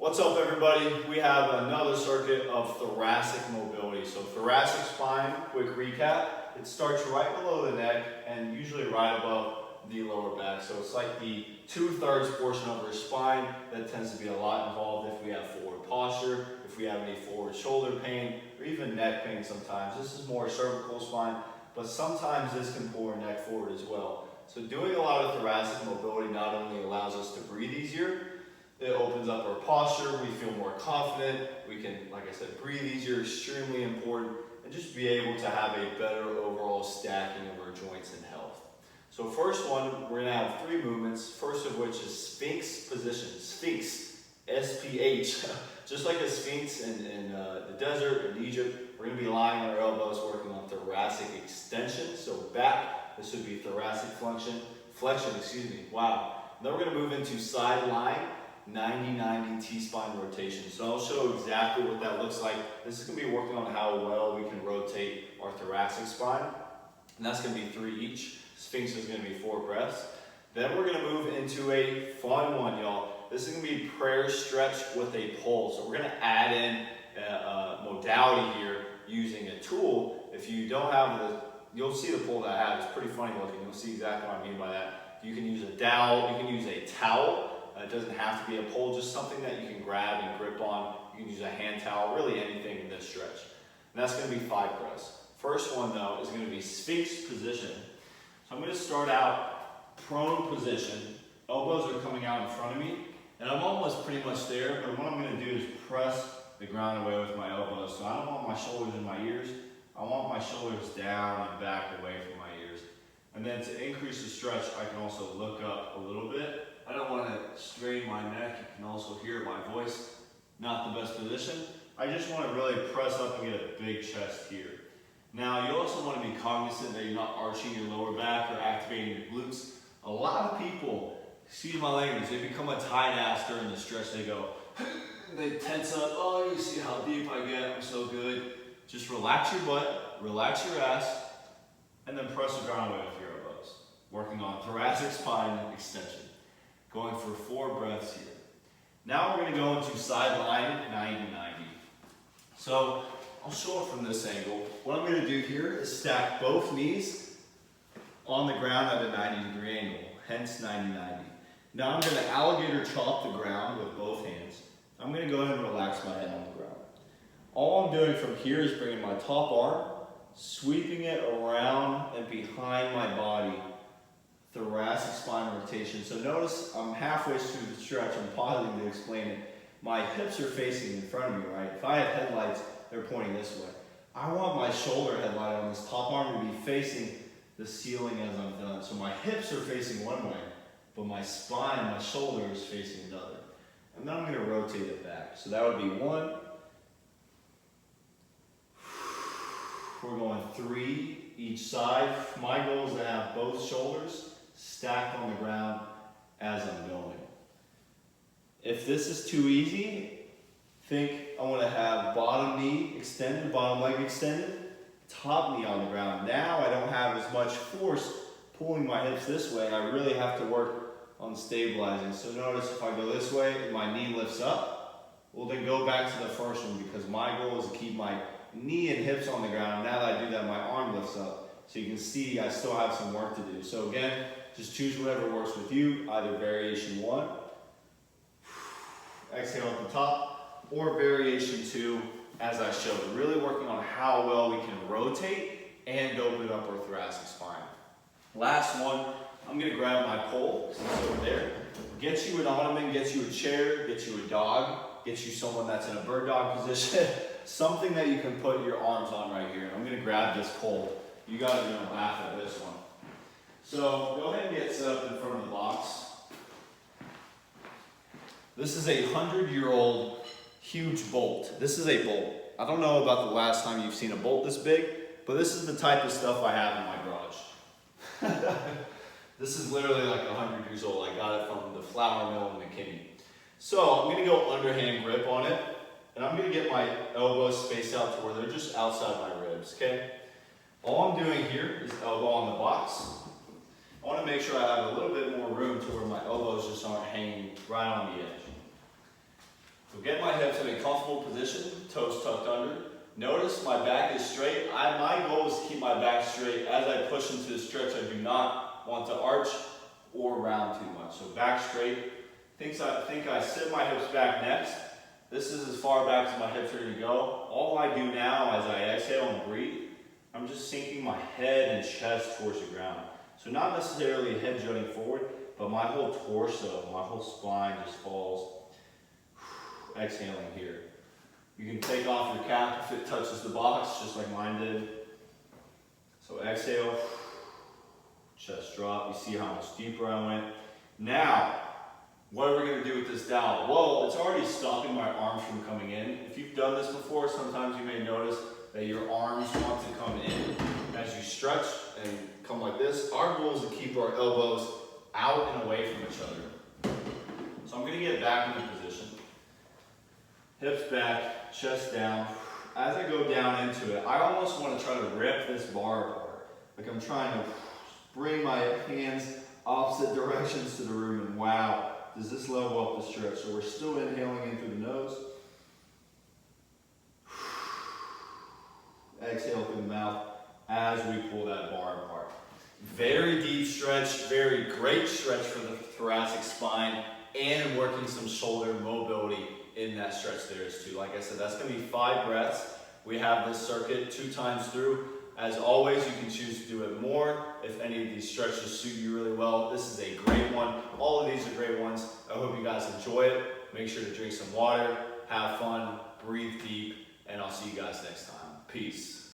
What's up, everybody? We have another circuit of thoracic mobility. So thoracic spine, quick recap, it starts right below the neck and usually right above the lower back. So it's like the 2/3 portion of our spine that tends to be a lot involved if we have forward posture, if we have any forward shoulder pain, or even neck pain sometimes. This is more cervical spine, but sometimes this can pull our neck forward as well. So doing a lot of thoracic mobility not only allows us to breathe easier, it opens up our posture, we feel more confident, we can, like I said, breathe easier, extremely important, and just be able to have a better overall stacking of our joints and health. So first one, we're gonna have 3 movements, first of which is Sphinx position. Sphinx, S-P-H, just like a Sphinx in the desert in Egypt, we're gonna be lying on our elbows, working on thoracic extension, so back, this would be thoracic flexion, wow. Then we're gonna move into side lying, 90-90 T-spine rotation. So I'll show exactly what that looks like. This is going to be working on how well we can rotate our thoracic spine. And that's going to be 3 each. Sphinx is going to be 4 breaths. Then we're going to move into a fun one, y'all. This is going to be prayer stretch with a pole. So we're going to add in a modality here using a tool. If you don't have you'll see the pole that I have. It's pretty funny looking. You'll see exactly what I mean by that. You can use a dowel. You can use a towel. It doesn't have to be a pole, just something that you can grab and grip on. You can use a hand towel, really anything in this stretch. And that's going to be 5 breaths. First one, though, is going to be Sphinx position. So I'm going to start out prone position. Elbows are coming out in front of me, and I'm almost pretty much there, but what I'm going to do is press the ground away with my elbows. So I don't want my shoulders in my ears. I want my shoulders down and back away from my ears. And then to increase the stretch, I can also look up a little bit. I don't want to strain my neck. You can also hear my voice. Not the best position. I just want to really press up and get a big chest here. Now, you also want to be cognizant that you're not arching your lower back or activating your glutes. A lot of people, excuse my language, they become a tight ass during the stretch. They go, they tense up. Oh, you see how deep I get. I'm so good. Just relax your butt, relax your ass, and then press the ground away with your elbows. Working on thoracic spine extension. Going for 4 breaths here. Now we're going to go into side lying 90-90. So I'll show it from this angle. What I'm going to do here is stack both knees on the ground at a 90-degree angle, hence 90-90. Now I'm going to alligator chop the ground with both hands. I'm going to go ahead and relax my head on the ground. All I'm doing from here is bringing my top arm, sweeping it around and behind my body. Thoracic spine rotation. So notice I'm halfway through the stretch. I'm pausing to explain it. My hips are facing in front of me, right? If I have headlights, they're pointing this way. I want my shoulder headlight on this top arm to be facing the ceiling as I'm done. So my hips are facing one way, but my spine, my shoulder is facing another. And then I'm going to rotate it back. So that would be 1. We're going 3 each side. My goal is to have both shoulders stacked on the ground as I'm going. If this is too easy, think I want to have bottom knee extended, bottom leg extended, top knee on the ground. Now I don't have as much force pulling my hips this way. I really have to work on stabilizing. So notice if I go this way and my knee lifts up, well then go back to the first one because my goal is to keep my knee and hips on the ground. Now that I do that, my arm lifts up. So you can see I still have some work to do. So again, just choose whatever works with you, either variation 1, exhale at the top, or variation 2 as I showed. Really working on how well we can rotate and open up our thoracic spine. Last one, I'm gonna grab my pole, since it's over there, get you an ottoman, get you a chair, get you a dog, get you someone that's in a bird dog position, something that you can put your arms on right here. I'm gonna grab this pole. You guys are gonna laugh at this one. So go ahead and get set up in front of the box. This is a 100-year-old huge bolt. This is a bolt. I don't know about the last time you've seen a bolt this big, but this is the type of stuff I have in my garage. This is literally like 100 years old. I got it from the flour mill in McKinney. So I'm gonna go underhand grip on it, and I'm gonna get my elbows spaced out to where they're just outside my ribs, okay? All I'm doing here is elbow on the box. I want to make sure I have a little bit more room to where my elbows just aren't hanging right on the edge. So comfortable position, toes tucked under. Notice my back is straight. My goal is to keep my back straight. As I push into the stretch, I do not want to arch or round too much. So back straight. Think I sit my hips back next. This is as far back as my hips are going to go. All I do now as I exhale and breathe, I'm just sinking my head and chest towards the ground. So not necessarily head jutting forward, but my whole torso, my whole spine just falls. Exhaling here. You can take off your cap if it touches the box, just like mine did. So exhale, chest drop. You see how much deeper I went. Now, what are we going to do with this dowel? Well, it's already stopping my arms from coming in. If you've done this before, sometimes you may notice that your arms want to come in as you stretch and come like this. Our goal is to keep our elbows out and away from each other. So I'm going to get back into position. Hips back, chest down. As I go down into it, I almost want to try to rip this bar apart. Like I'm trying to bring my hands opposite directions to the room, and wow, does this level up the stretch. So we're still inhaling in through the nose. Exhale through the mouth as we pull that bar apart. Very deep stretch, very great stretch for the thoracic spine, and working some shoulder mobility in that stretch there is too. Like I said, that's going to be 5 breaths. We have this circuit 2 times through. As always, you can choose to do it more if any of these stretches suit you really well. This is a great one. All of these are great ones. I hope you guys enjoy it. Make sure to drink some water, have fun, breathe deep, and I'll see you guys next time. Peace.